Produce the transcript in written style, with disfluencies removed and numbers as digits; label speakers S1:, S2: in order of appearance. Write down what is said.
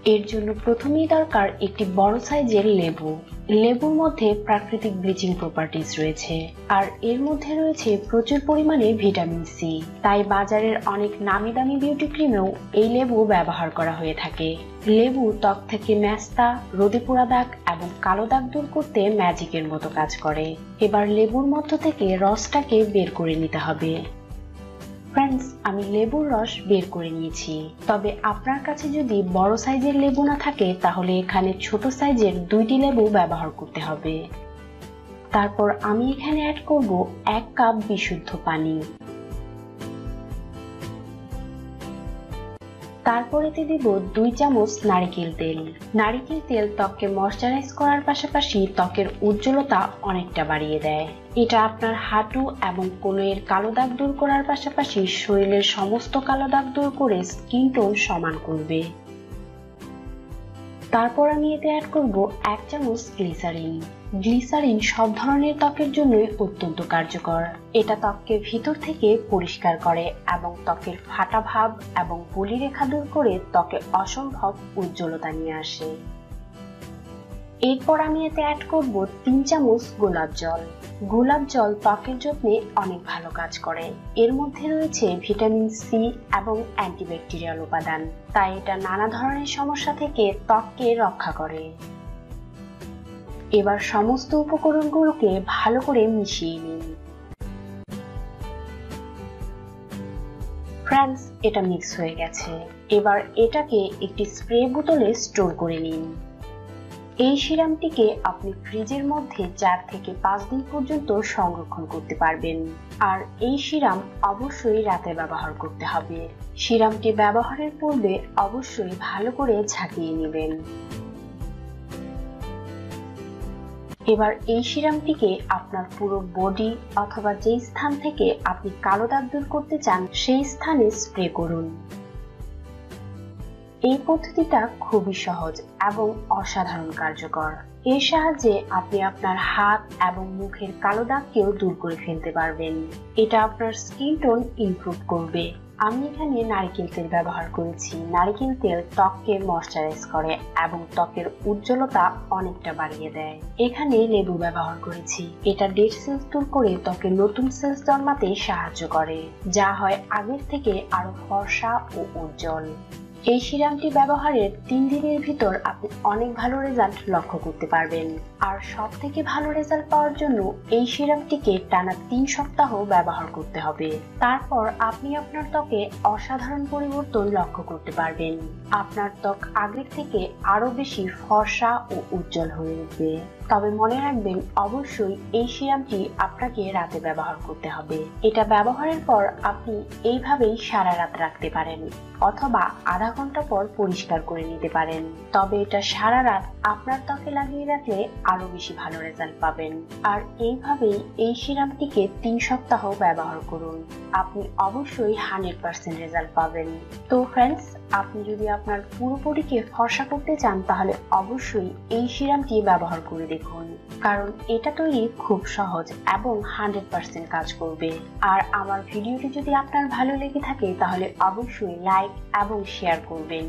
S1: এর জন্য প্রথমেই দরকার একটি বড় সাইজের লেবু। লেবুর মধ্যে প্রাকৃতিক ব্লিচিং প্রপার্টিজ রয়েছে, আর এর মধ্যে রয়েছে প্রচুর পরিমাণে ভিটামিন সি। তাই বাজারের অনেক নামি দামি বিউটি ক্রিমেও এই লেবু ব্যবহার করা হয়ে থাকে। লেবু ত্বক থেকে ম্যাস্তা, রোদে পোড়া দাগ এবং কালো দাগ দূর করতে ম্যাজিকের মতো কাজ করে। এবার লেবুর মধ্য থেকে রসটাকে বের করে নিতে হবে। ফ্রেন্ডস, আমি লেবুর রস বের করে নিয়েছি। তবে আপনার কাছে যদি বড় সাইজের লেবু না থাকে তাহলে এখানে ছোট সাইজের 2টি লেবু ব্যবহার করতে হবে। তারপর আমি এখানে অ্যাড করব 1 কাপ বিশুদ্ধ পানি। তারপর এতে দিব 2 চামচ নারিকেল তেল। নারিকেল তেল ত্বককে ময়শ্চারাইজ করার পাশাপাশি ত্বকের উজ্জ্বলতা অনেকটা বাড়িয়ে দেয়। এটা আপনার হাঁটু এবং কোণের কালো দাগ দূর করার পাশাপাশি শরীরের সমস্ত কালো দাগ দূর করে স্কিন টোন সমান করবে। তারপর আমি এতে অ্যাড করব 1 চামচ গ্লিসারিন। গ্লিসারিন সব ধরনের ত্বকের জন্যই অত্যন্ত কার্যকর। এটা ত্বককে ভিতর থেকে পরিষ্কার করে এবং ত্বকের ফাটা ভাব এবং বলিরেখা দূর করে ত্বকে অসম্ভব উজ্জ্বলতা নিয়ে আসে। এরপর আমি এতে অ্যাড করব 3 চামচ গোলাপ জল। গোলাপ জল ত্বকের যত্নে অনেক ভালো কাজ করে। এর মধ্যে রয়েছে ভিটামিন সি এবং অ্যান্টিব্যাকটেরিয়াল উপাদান, তাই এটা নানা ধরনের সমস্যা থেকে ত্বককে রক্ষা করে। এবার সমস্ত উপকরণগুলোকে ভালো করে মিশিয়ে নিন। ফ্রেন্ডস, এটা মিক্স হয়ে গেছে। এবার এটাকে একটি স্প্রে বোতলে স্টোর করে নিন। এই সিরামটিকে আপনি ফ্রিজের মধ্যে 4 থেকে 5 দিন পর্যন্ত সংরক্ষণ করতে পারবেন। আর এই সিরাম অবশ্যই রাতে ব্যবহার করতে হবে। সিরামটি ব্যবহারের পূর্বে অবশ্যই ভালো করে ঝাঁকিয়ে নেবেন। এবার এই সিরামটিকে আপনার পুরো বডি অথবা যেই স্থান থেকে আপনি কালো দাগ দূর করতে চান সেই স্থানে স্প্রে করুন। এই পদ্ধতিটা খুবই সহজ এবং অসাধারণ কার্যকর। এর সাহায্যে আপনি আপনার হাত এবং মুখের কালো দাগকেও দূর করে ফেলতে পারবেন। এটা আপনার স্কিন টোন ইমপ্রুভ করবে। আমি এখানে নারকেল তেল ব্যবহার করেছি। নারকেল তেল ত্বককে ময়শ্চারাইজ করে এবং ত্বকের উজ্জ্বলতা অনেকটা বাড়িয়ে দেয়। এখানে লেবু ব্যবহার করেছি। এটা ডেড সেলস দূর করে ত্বকে নতুন সেলস জন্মাতে সাহায্য করে, যা হয় আগের থেকে আরো ফর্সা ও উজ্জ্বল। এই সিরামটি ব্যবহারের 3 দিনের ভিতর আপনি অনেক ভালো রেজাল্ট লক্ষ্য করতে পারবেন। আর সব থেকে ভালো রেজাল্ট পাওয়ার জন্য এই সিরামটিকে টানা 3 সপ্তাহ ব্যবহার করতে হবে। তারপর আপনি আপনার ত্বকে অসাধারণ পরিবর্তন লক্ষ্য করতে পারবেন। আপনার ত্বক আগের থেকে আরো বেশি ফর্সা ও উজ্জ্বল হয়ে উঠবে। তবে মনে রাখবেন, অবশ্যই এই সিরামটি আপনাকে রাতে ব্যবহার করতে হবে। এটা ব্যবহারের পর আপনি এইভাবেই সারা রাত রাখতে পারেন অথবা আধা ঘন্টা পর পরিষ্কার করে নিতে পারেন। তবে এটা সারা রাত আপনার ত্বকে লাগিয়ে রাখলে আরো বেশি ভালো রেজাল্ট পাবেন। আর এইভাবেই এই সিরামটিকে 3 সপ্তাহ ব্যবহার করুন। আপনি অবশ্যই 100% রেজাল্ট পাবেন। তো ফ্রেন্ডস, আপনি যদি আপনার পুরো বডিকে ফর্সা করতে চান তাহলে অবশ্যই এই সিরামটি ব্যবহার করে দেখুন, কারণ এটা তৈরি খুব সহজ এবং 100% কাজ করবে। আর আমার ভিডিওটি যদি আপনার ভালো লেগে থাকে তাহলে অবশ্যই লাইক এবং শেয়ার করবেন।